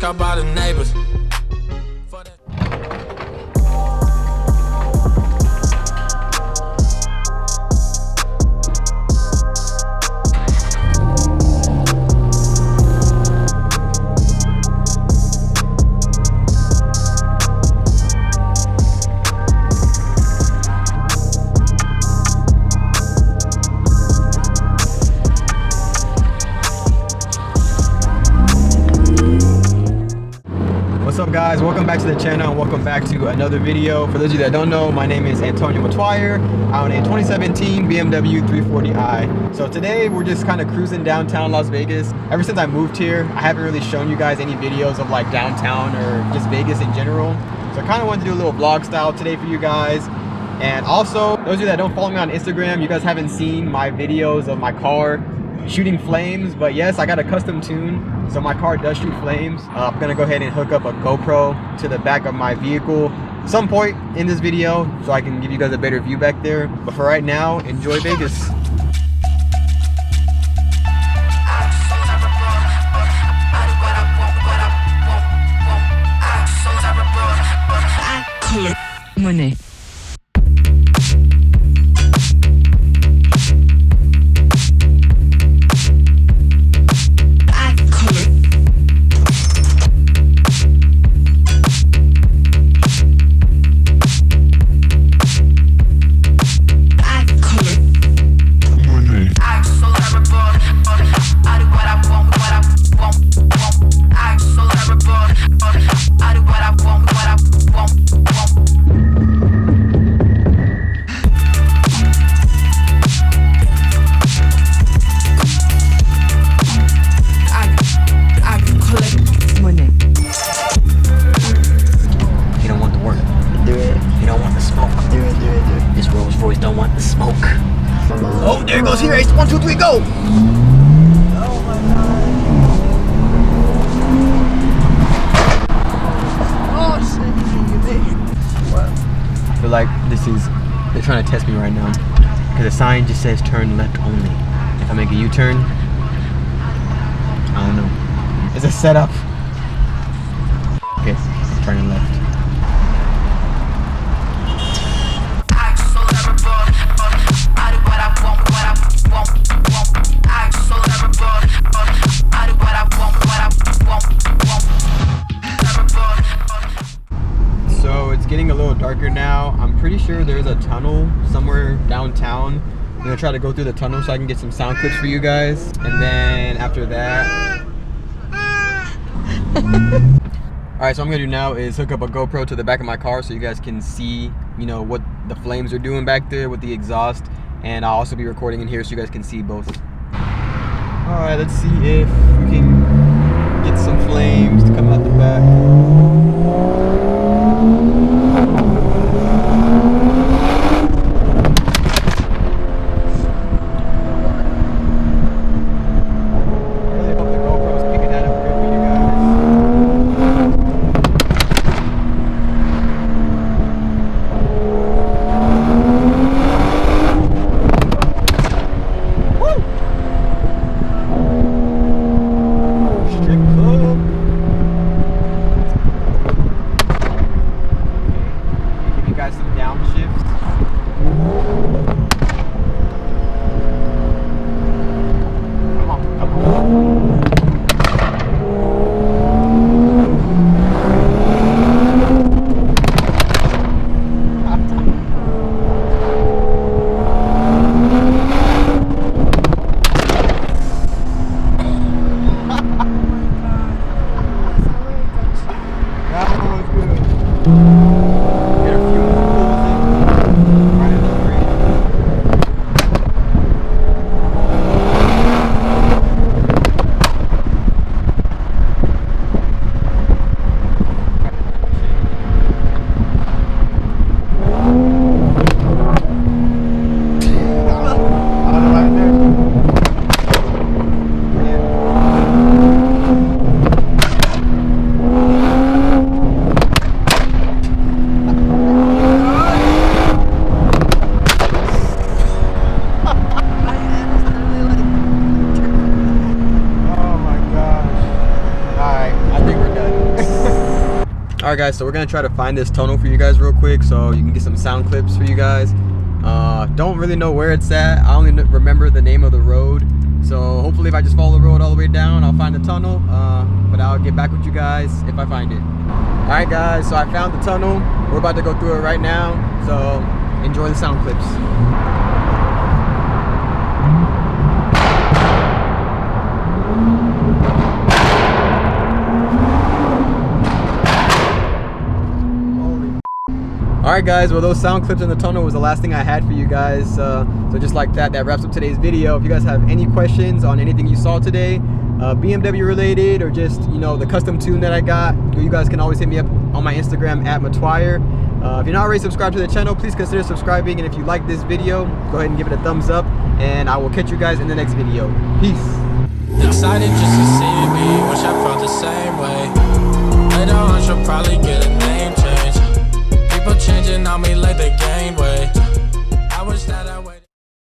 out by the neighbors. What's up guys, welcome back to the channel and welcome back to another video. For those of you that don't know, my name is Antonio Matwire. I own a 2017 BMW 340i. So today we're just kind of cruising downtown Las Vegas. Ever since I moved here, I haven't really shown you guys any videos of like downtown or just Vegas in general. So I kind of wanted to do a little vlog style today for you guys. And also, those of you that don't follow me on Instagram, you guys haven't seen my videos of my car shooting flames, but yes, I got a custom tune, so my car does shoot flames. I'm gonna go ahead and hook up a GoPro to the back of my vehicle some point in this video so I can give you guys a better view back there. But for right now, enjoy Vegas. Money. Oh, there goes here. Ace. 1, 2, 3, go! Oh my god. Oh shit, what? I feel like they're trying to test me right now. Because the sign just says turn left only. If I make a U-turn, I don't know. It's a setup. Okay, I'm turning left. So it's getting a little darker now. I'm pretty sure there's a tunnel somewhere downtown. I'm gonna try to go through the tunnel so I can get some sound clips for you guys. And then after that, alright, so what I'm gonna do now is hook up a GoPro to the back of my car so you guys can see, you know, what the flames are doing back there with the exhaust. And I'll also be recording in here so you guys can see both. Alright, let's see if we can get some flames to come out the back. Alright guys, so we're gonna try to find this tunnel for you guys real quick so you can get some sound clips for you guys. Don't really know where it's at. I only remember the name of the road. So hopefully if I just follow the road all the way down, I'll find the tunnel. But I'll get back with you guys if I find it. Alright guys, so I found the tunnel. We're about to go through it right now. So enjoy the sound clips. Alright guys, well those sound clips in the tunnel was the last thing I had for you guys. So just like that wraps up today's video. If you guys have any questions on anything you saw today, BMW related or just, you know, the custom tune that I got, you guys can always hit me up on my Instagram at Matwire. If you're not already subscribed to the channel, please consider subscribing. And if you like this video, go ahead and give it a thumbs up. And I will catch you guys in the next video. Peace. Excited just to see me, wish I felt the same way. Later on she'll probably get a name change. People changing on me like they gained weight.